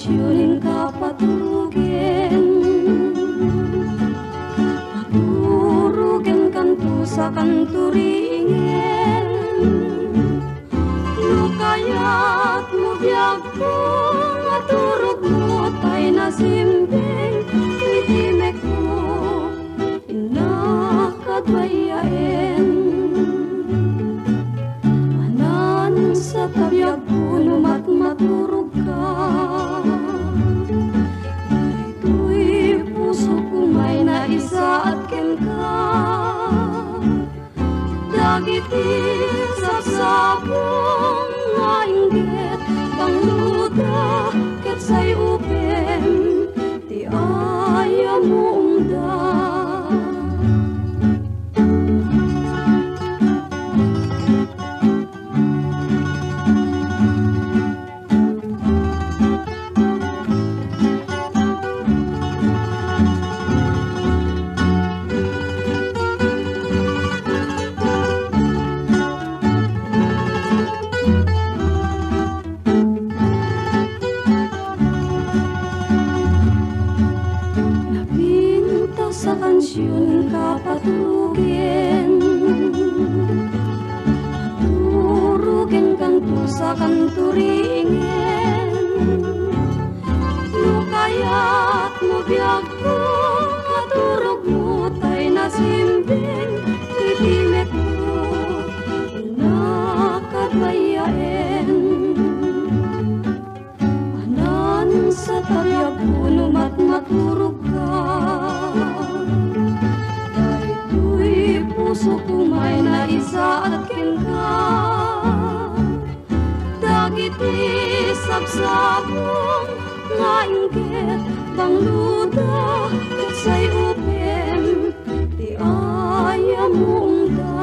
kansyoning kapatugin. Maturugen kanto sa kanturingen. Lukayat mo biyag ko, maturog mo tay nasimbing. Itimek ko, inakadwayain. Manan sa tabiyag ko, numat maturog ka. Ito'y puso ko may naisa at ken ka. Dagiti sapsapong nga inggit, pangluda ket say upem, ti aya mo umda. Sa kansyon kapatugin, maturugen kanto sa kanturingen. Lukayat mo biyag ko, maturog mo tay nasimbing. Itimet ko, inakadwayain. Manan sa tabiyag ko, numat maturog ka. Puso ko may naisa at ken ka. Dagiti sapsapong nga inggit, pangluda ket say upem, ti aya mo umda.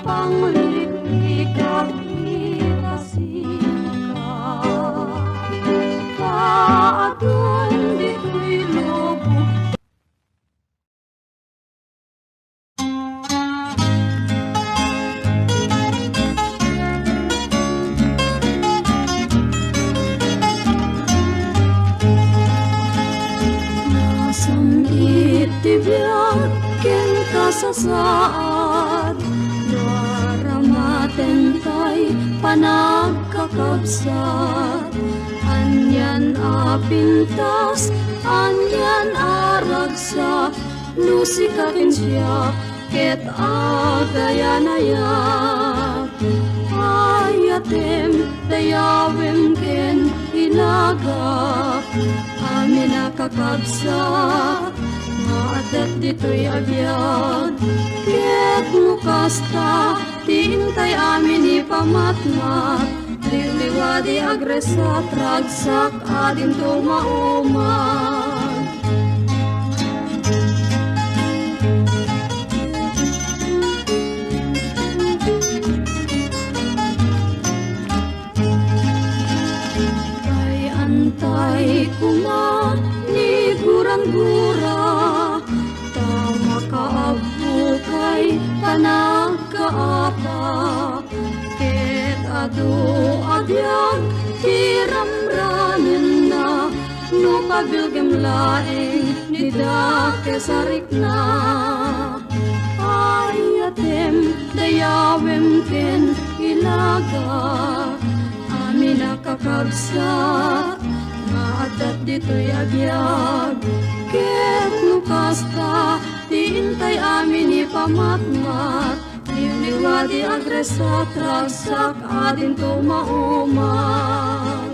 pangliklikap itasika kaadun dito'y lobo. Itibiyag ken kasasaad waramaten tay panagkakabsat anyan apintas anyan aragsa lusika ken siya ket agayanayak ayatem dayawem ken ilagak amin nakakabsat maadat dito'y agyan ket mukasta tiintay amin ipamatmat liwliwadi agresat ragsak adin tumauman. Kay antay kuma ni gurang-gura kaabukay panagkaapa ket adu agyag tiramranen na no kabilgem laeng nida kesarik na ayatem dayawem ken ilaga amin nakakabsat maadat dito'y agyag ket nukasta tiintay amin ipamatmat liwliwadi agresat ragsak adin tumauman.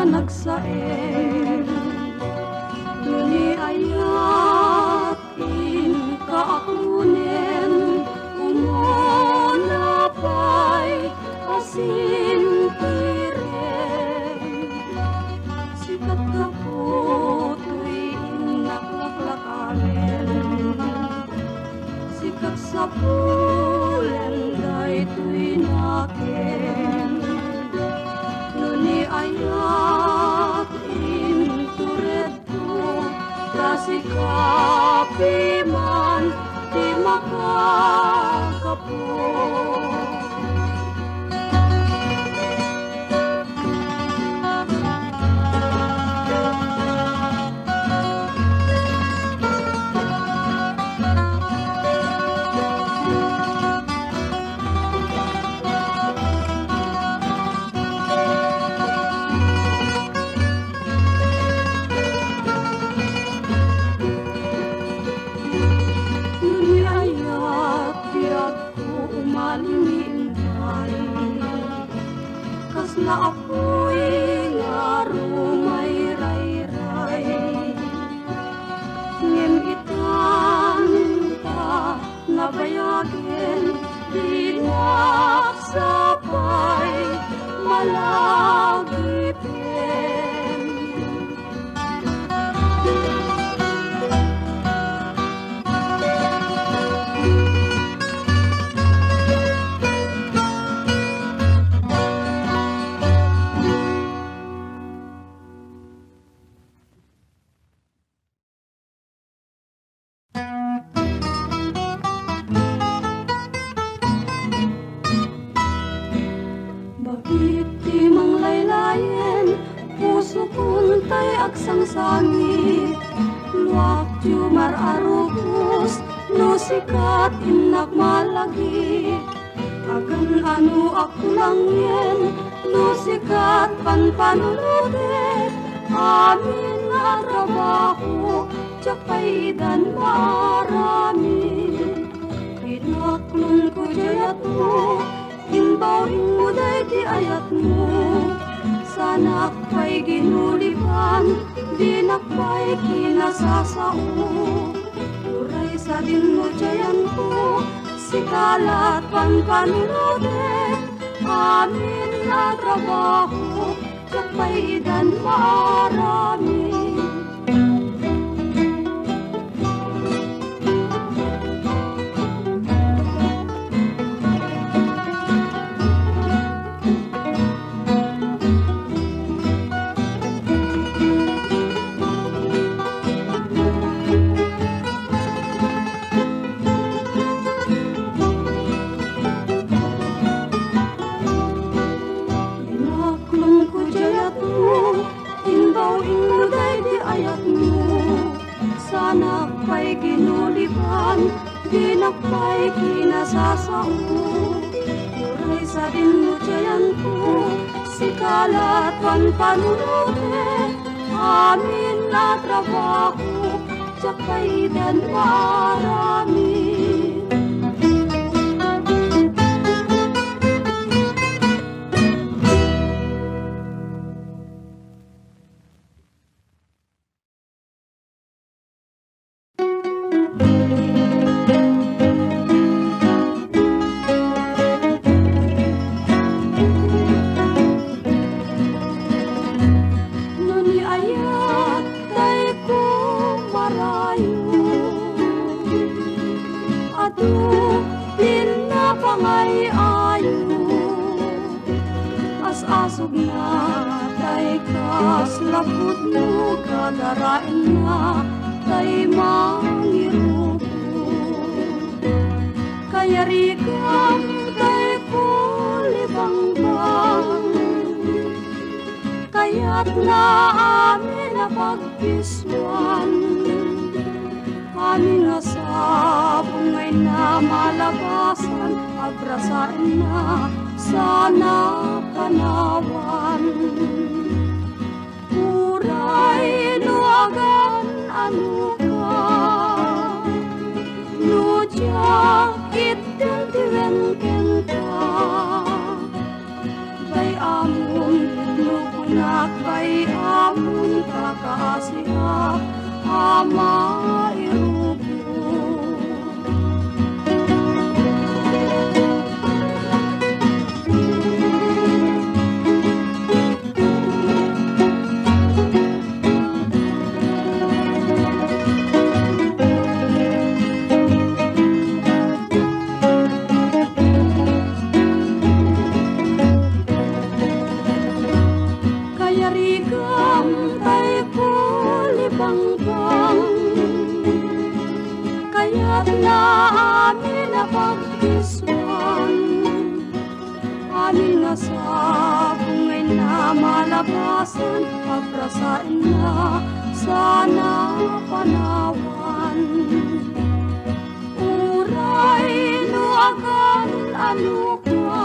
Nagsaen duni ayatin kaaklunen umunapay asin tiren sikat kaputo'y inaklaklakanen sikat sa pulen dayto'y naken duni ayat inturetu kasikapi man di makakapo. Na ako'y ngarumay ray-ray ngem itan ta nabayagin dinaksapay malagipin. Sangsangit luak jumar arugus no sikat inak malagi agan anu aku langyen no sikat panpanulote amin nga trabaho cakay dan pa'y kinasasao. Uray sa din mo jayan ko, sikalat panpanulote, amin na trabaho, kapay dan marami. Sana pa'y ginulipan, dinakpay kinasasao. Uray sa dinudyayan ko, sikalat panpanulote, amin na trabaho, tsakay dan marami. Asog na tay kas lapot mo, kadarain na tay mangirupo. Kaya rikam tay kulibang-bang, kaya't na amin na pagpiswan. Amin na sabong ay na malabasan, abrasain na sana kanawan. Uray luagan ano ka, nudyak itintiwen kenta. Bay amun nukunak, bay amun kakaasiya, ama irupo. Kaya't na amin na pagkiswan, amin na sabong ay na malabasan, abrasain na sana panawan. Uray luagan ano ka,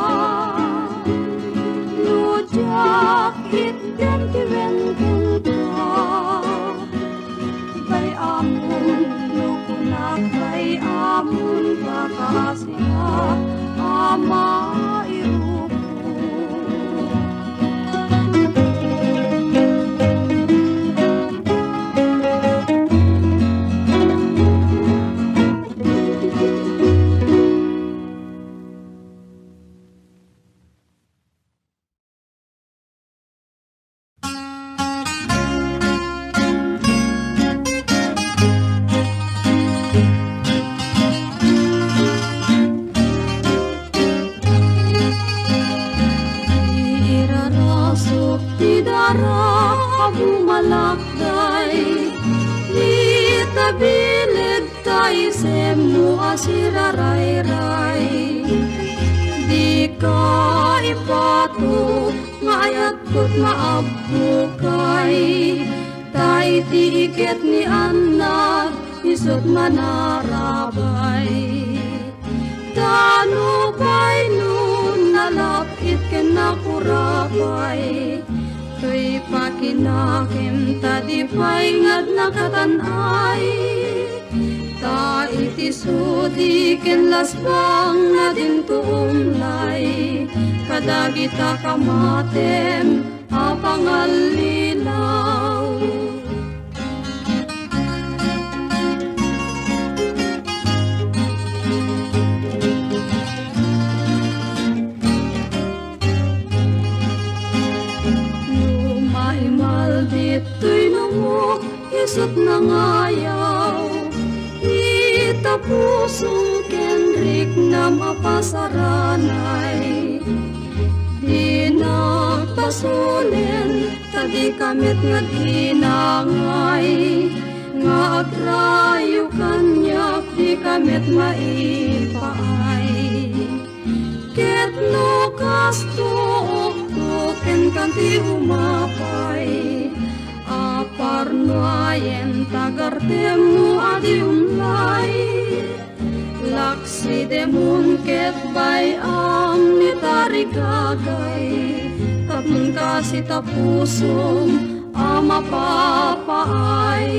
nudyak itintiwen kenta. Bay amun nukunak, bay amun kakaasiya, ama irupo. Bumalakday, itabilid tayo semu asiraray-ray. Di ka ipato, ngayat ko't maabukay. Tay tiiket ni anak, isot manarabay. Tano pa'y nun nalapit ka na kurabay. To'y pakinakim tadi pa'y ngad nakatanay. Ta itisudi ken lasbang na din tuumlay. Kadagita kamatem apangalilaw. pusong kenrik na mapasaranay. Di nagpasunin, tadi kamit nga ginangay, nga agrayo kanyak di kamit maipaay. Ket no kastuok tuken kanti umapay, aparnuayen tagartem mo adi umlay. Laksi demun ket bay am ni tarigagay, tapon kasi tapusong ama papaay.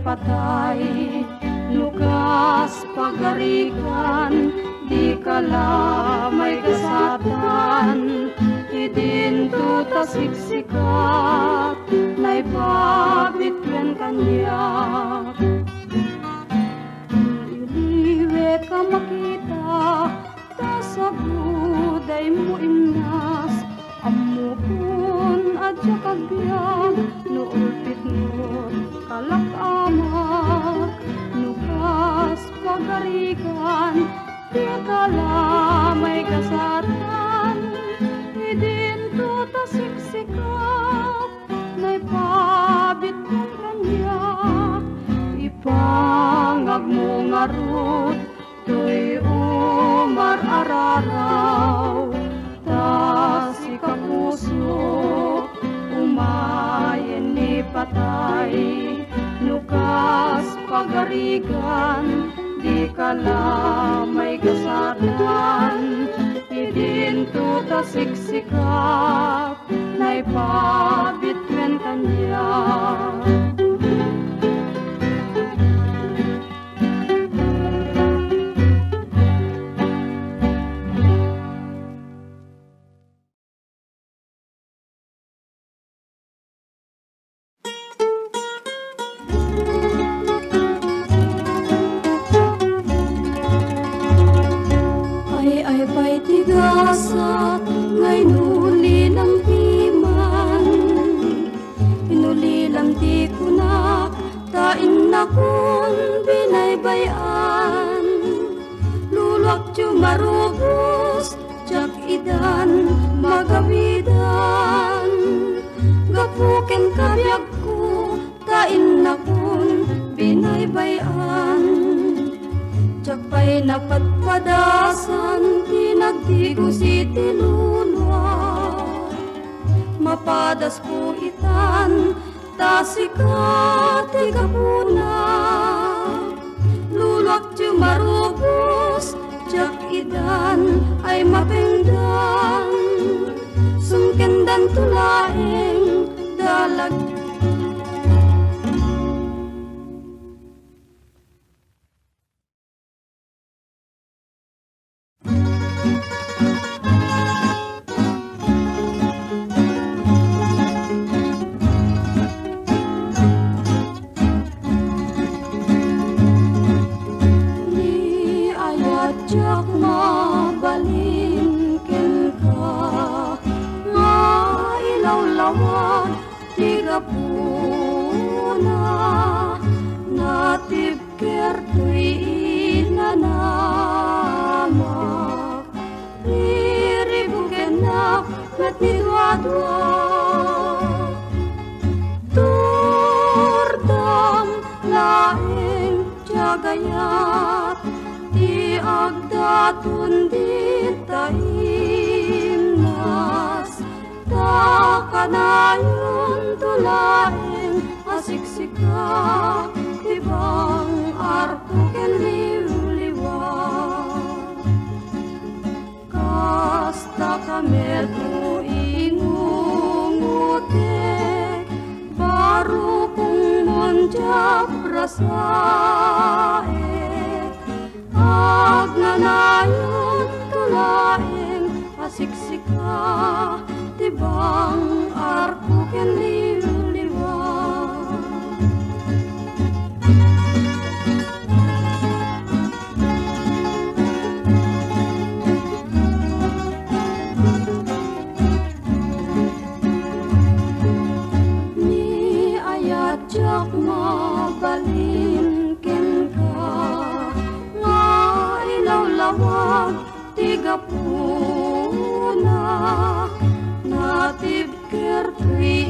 Patay, nukas pagarikan, di kala may kasatan, idinto tasiksikat, naipabitwen kanya. Iliwe ka makita, tasabuday mo imnas, amukun at yakagbiag, nuulpit mo kalak-amak, nukas pagarikan, di kala may kasatan, idinto tasiksikat, naipabit kong kanya, ipangag mo ngarut, to'y umar-araraw, tas ikapuso, umayen ni patay, nukas pagarigan, di kala may kasatan, idinto tasiksikat, naipabitwen kanya. Tigasat ngay nulilang timan, inulilang di kunak, tain na kun binaybayan, lulak tiyo marubos, jak idan magabidan, gapuken kabyag ko, tain na kun binaybayan, jakpay napatpadasan, tinagtigo si tinulwa, mapadas po itan, tasikati kapuna, lulak tiyo marubos, jak idan ay mapengdan, sungkendan tulaeng dalag. Jak mabalingkin ka, nga ilaw-lawan, tiga puna, natibker tuy inanamak, riribukenak, met ni dua-dua turdam laing jagayat ti agdatun di taimnas takanayon tulaing asiksika tibang arko ken liwliwa kasta kamet mo ingungutek baru kung monjap rasaek agnanayon tulaing asiksika tibang arko ken liwliwa jak mabalin ken ka nga ilaw-lawag tiga puna natib kertri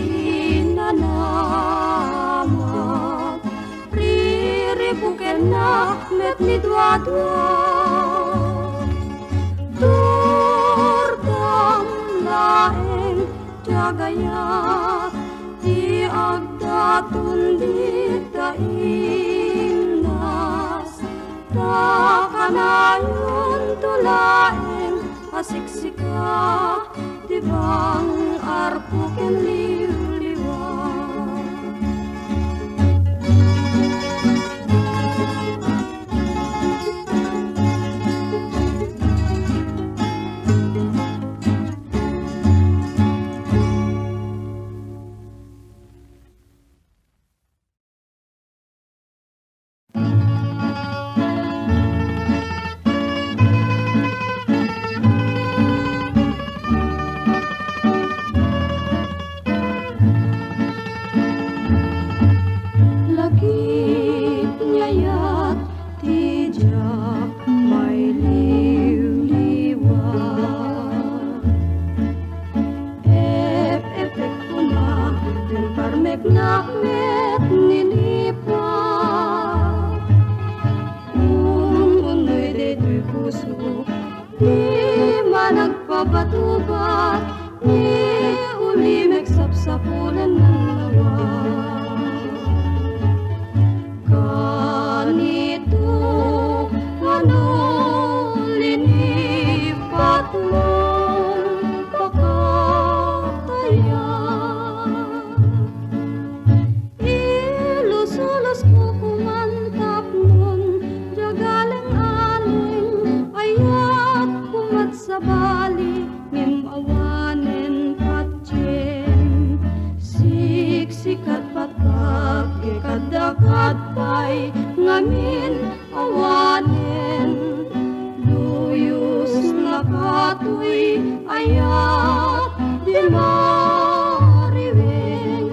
nanamat riribuken na met ni dua-dua turdam laeng jagayat ti agdatun di taimnas takanayon tulaing asiksika tibang arko ken liwliwa Batubat ni ulimek sapsapulan ng lawa kanito ano linipat mong pakataya ilusulos ko kumantap nun jagalang aling ayat kumat sa bali awanen patjen siksikat patag ikadakat pay ngamin awanen luyos na katuy ayat di mariwen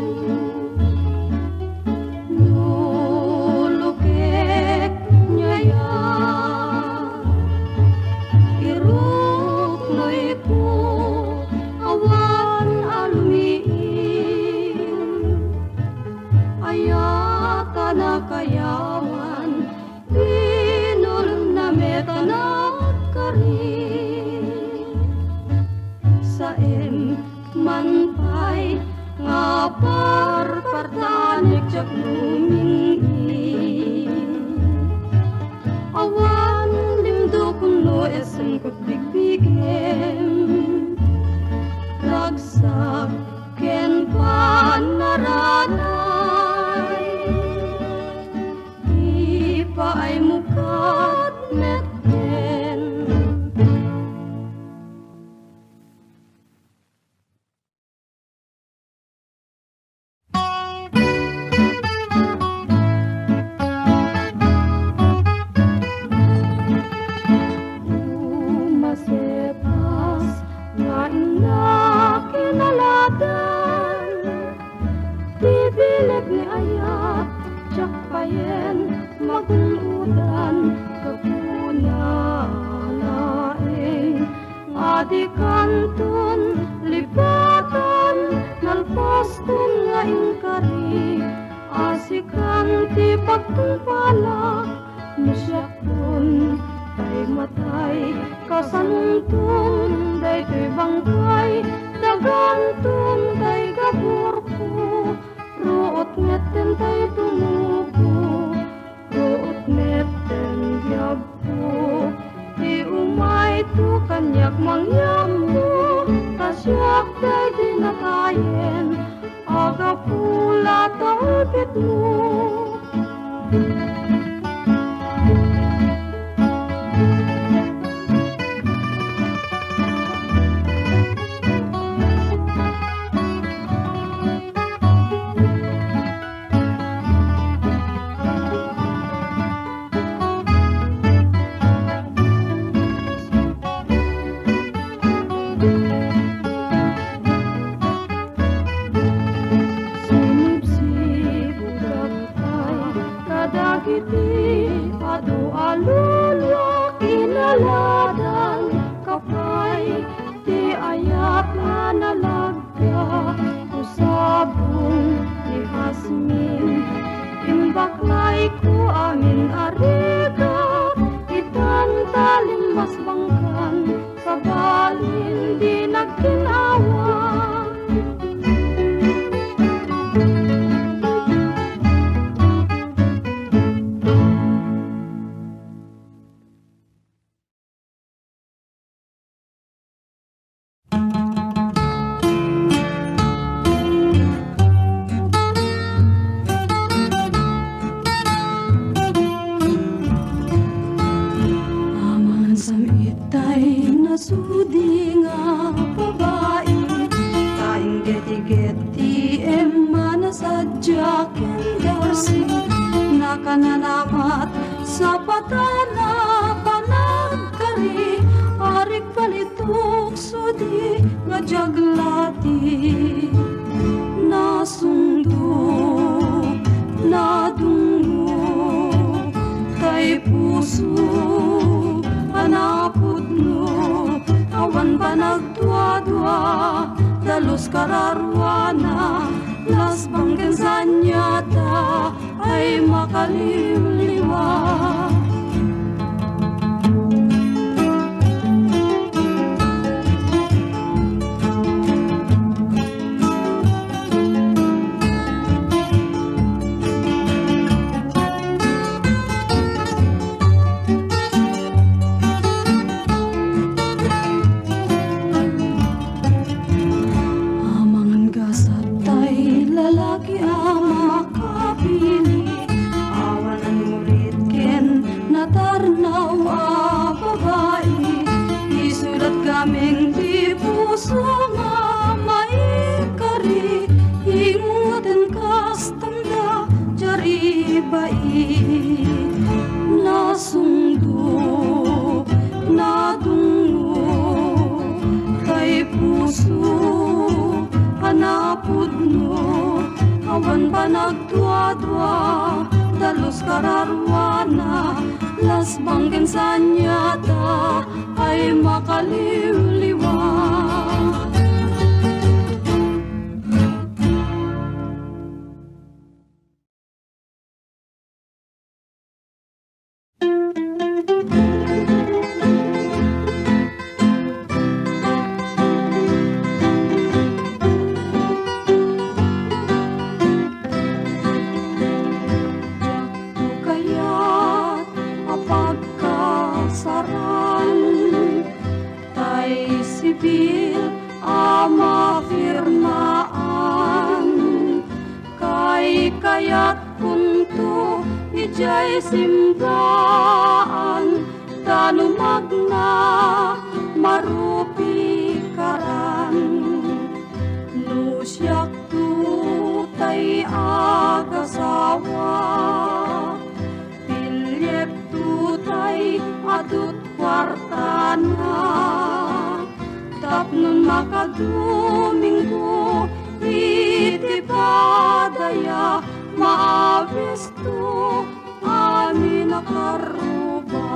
nulukek nyayat iruk noy ko awan alumiin ayata na kayawan pinul na metanak karin saem manpay nga parpartanik jak lumingin awan limdo kuno esem kot bigbigem ragsak ken panaranay ipaay mukat meten lumasetas nga kinaladan bibilig ni ayat tsak payen maguludan kapunalaeng adi kantun itong palak musyak dun tay matay kasanungtun day to'y bangkay dagantum tay gaburko ruot ngeten tay tumuko ruot ngeten gyabko di umay tu kanyak mangyammo tasyak day dinatayen aga pula talpit mo. Nakananamat sa patana panagkari arik palituk sudi nga jaglati nasundo nadungo tay puso anapudno awan panagdua-dua dalos kararwana las bangken sanyata ay makaliliwa. Amangan gasat tay lalaki ama kapili awanan murid ken natarnaw a babae isulat kaming di puso nga maikari ingatan kastanda jari bai nasundo nadungo tay puso hanapudno awan panagdua-dua dalos kararwana las banggen sanyata ay makaliliwa. Kaya't punto ijay simbahan tanumag na marupi karan nusyak tutay agasawa pilyep tutay adut kwartana tapnon makaduminggo iti padaya maabisto amin akaruba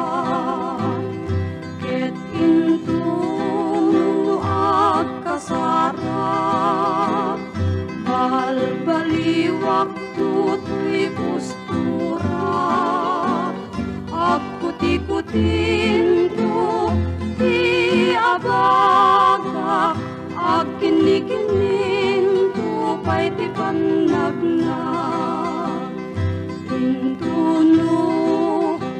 ket intunu akasara balbali waktu tuy kustura tiktik-tinto ti abaga ag kinikininto pay ti panagna tintuno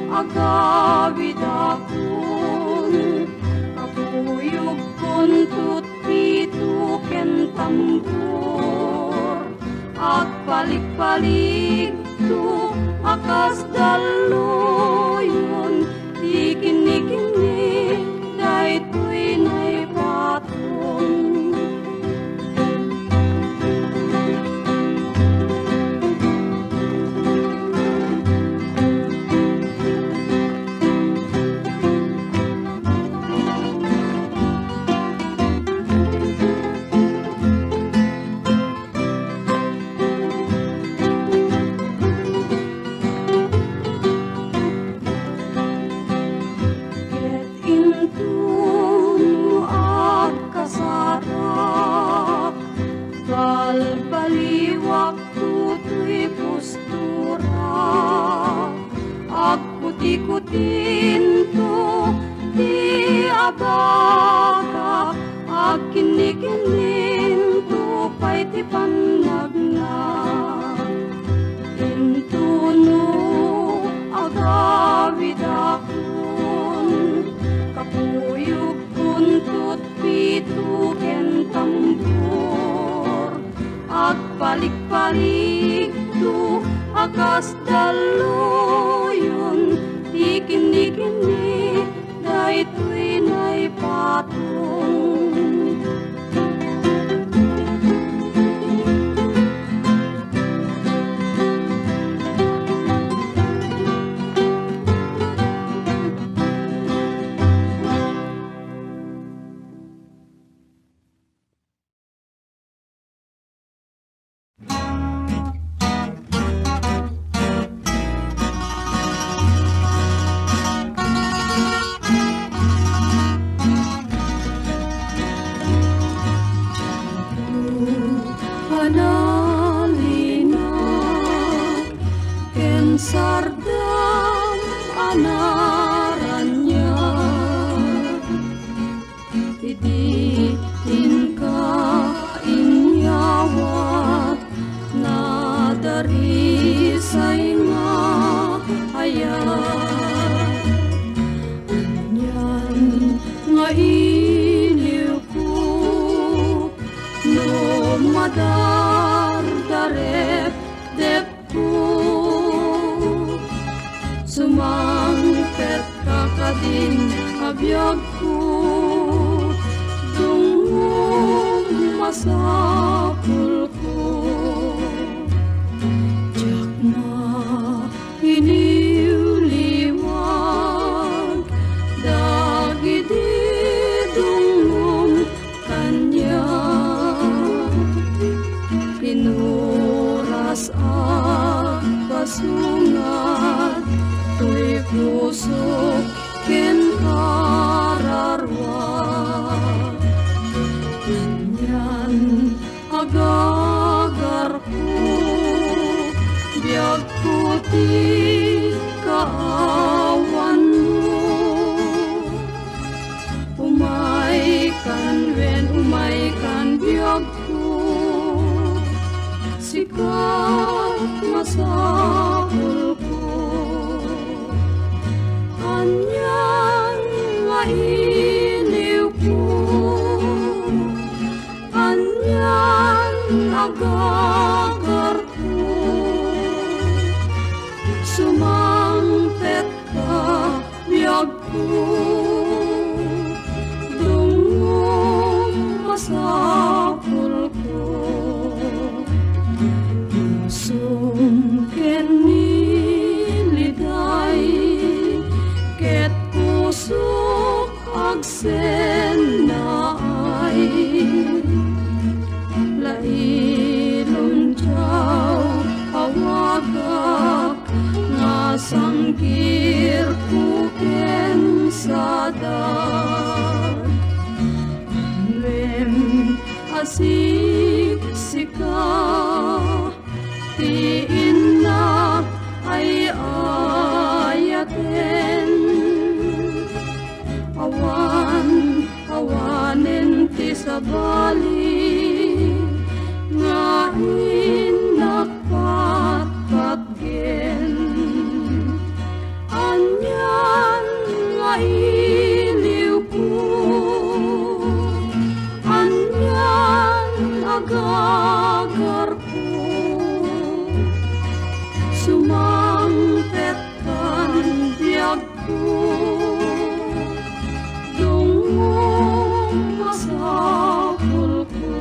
agawid akon kapuyog kon tutpito ken tambor at palik-palik to akas daluyon di kini-kini daytoy nay patong baliwak tutoy postura ag kuti-kutinto ti abaga ag kinikininto pay ti panagna tintuno agawid akon kapuyog kun tutpito ken tambor at palik-palik to akas daluyon di kini-kini daytoy nay patong sardam anarannya titi inka inyawat na dari sainga ayat anyan nga iniw ko no madar darep dep sumangpet kakadin abiyag ko dungong masapul ko tiyak na iniuliwag dagiti dungong kanya pinuras at pasungat tuy pusok ken kararwa kanyan agagar ko biag ko ti kaawan mo umay kan biag ko sikat masapul ko anyan nga iniw ko anyan agagar ko sumangpet ka biyag ko dungong masapul ko pusong keniliday ket pusok agsen na ay lailong tiyaw awagak nga sanggir ko ken sadar lem asik sika ti inna ay ayaten sabali nga inakpatpatgen anyan nga iliw ko anyan agagar ko sumangpet kan biyag ko dungong masapul ko.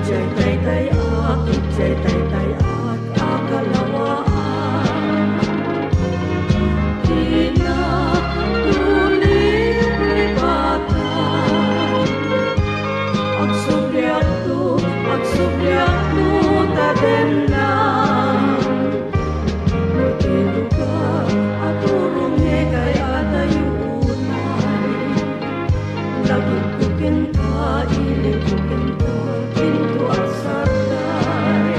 Ijay tay at akalawaan. Di na tulit lipatan. Agsubyak to taden na. Mutiluga at urong kay atayunan. Lagitukin ka, ilitukin ka, pinto at sarday.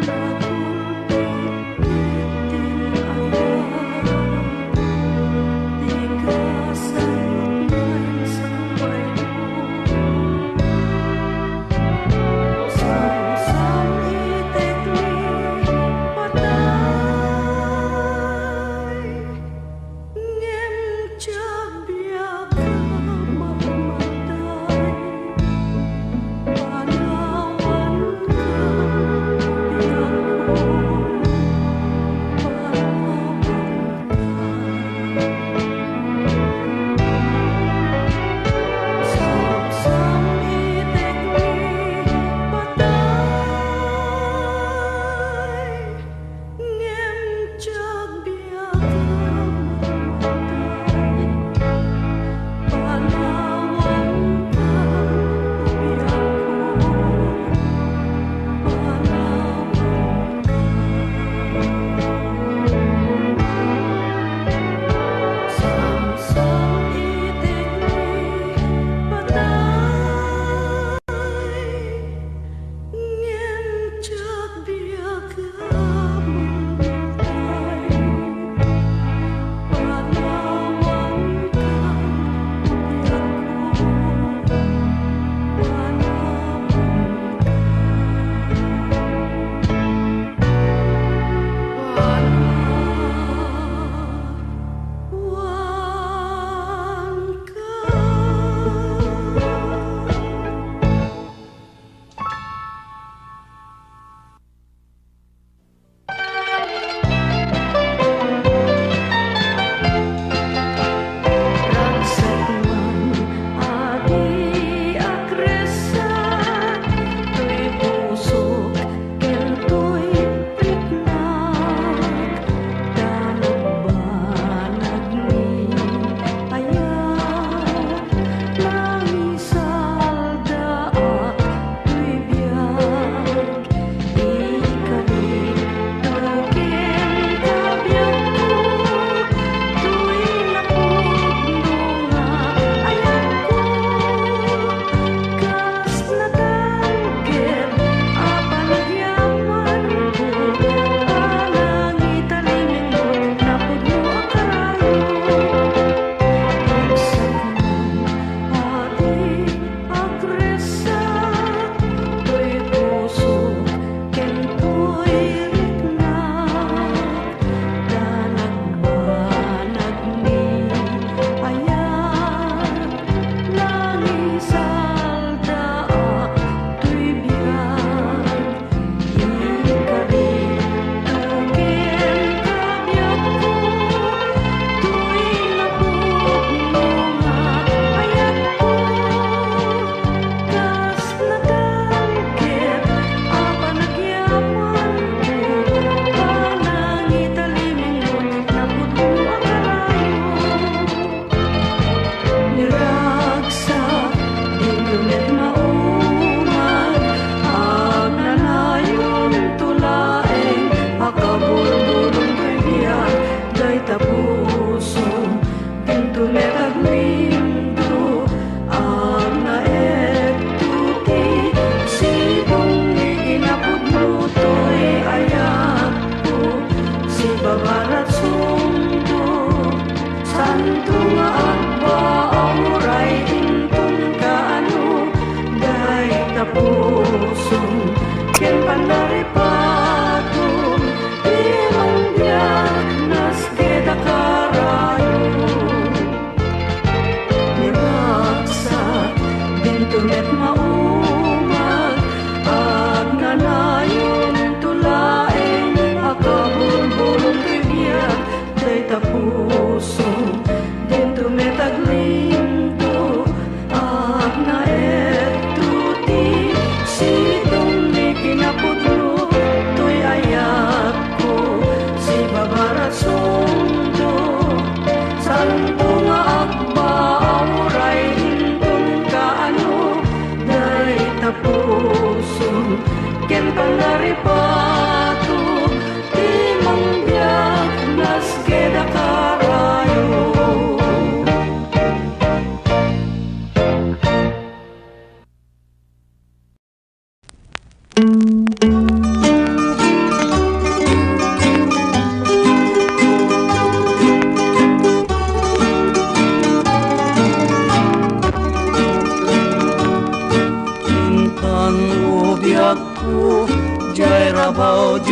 Panawan ka,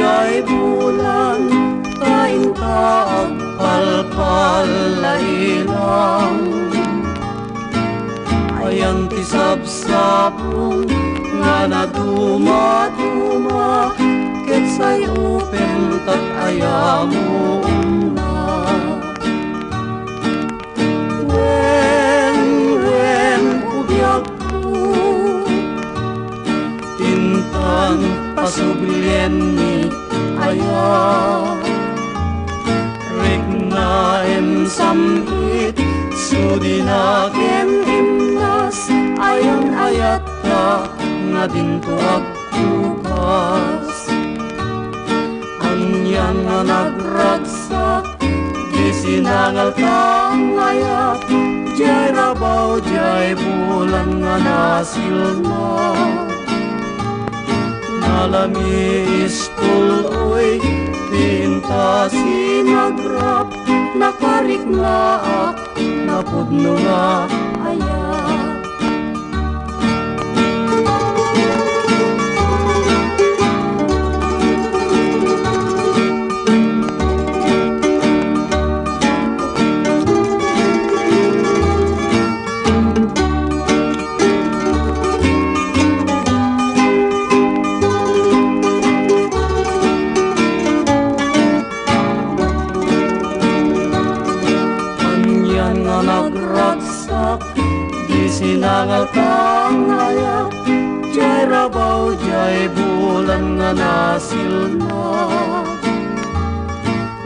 jay bulan, kain ka agpalpal la ilang. Ayan ti sabsabong nga naduma-duma, ket say upen tat ayamo na. Wen ubiyag ko, tintan pasublien ni aya. Regna em samit, sudinaken imnas, ayon ayat ka nga dinto agtukas. Anyan nga nagragsak, di sinangal kang ayat, jay rabaw jay bulan nga nasil na. Nalami ispul-oy, tinta sinagrap, nakariknaak, napudno nga ayat. Sinangal kang ayat, jay rabaw jay bulan nga nasil na.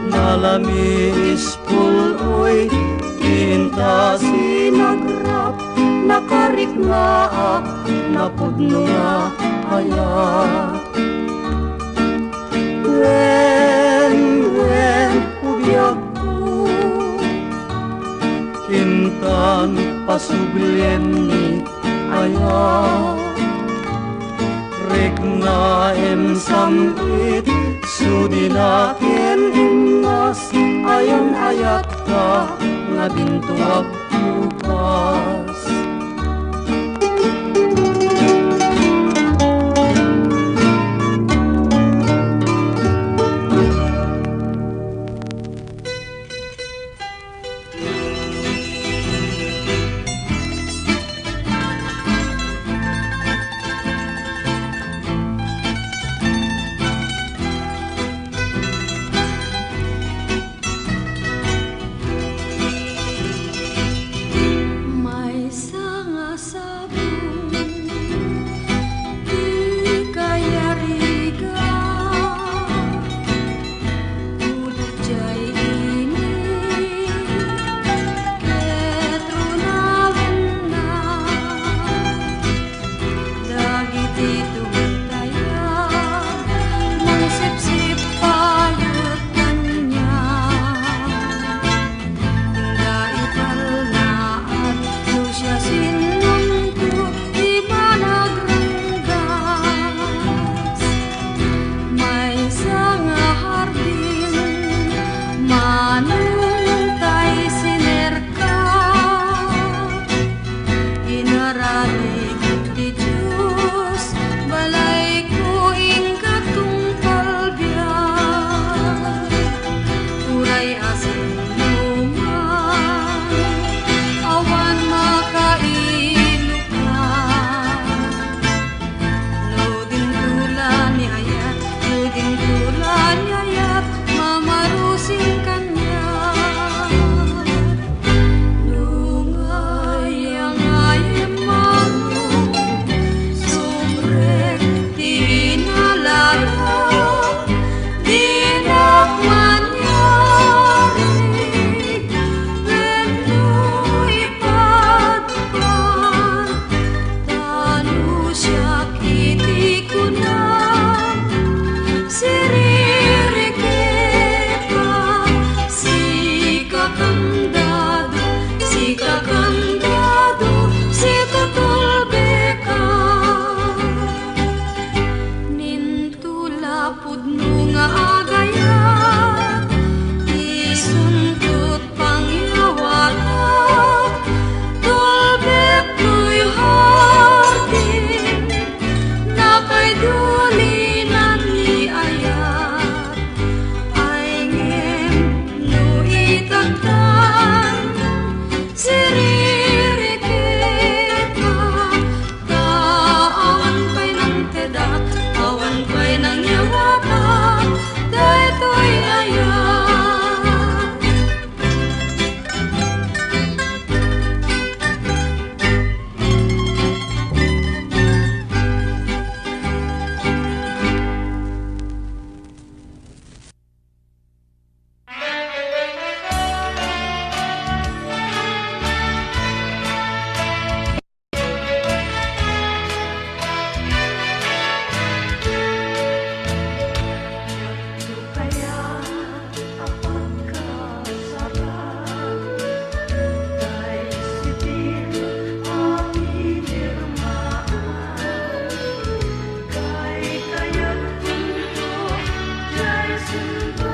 Nalami ispul-oy, tinta sinagrap, nakariknaak, napudno nga ayat. Wen ubiyag ko, kintan pasublien ni aya. Regna em samit, sudinaken imnas, ayon ayat ka nga dinto agtukas. Dulinan ni ayah silver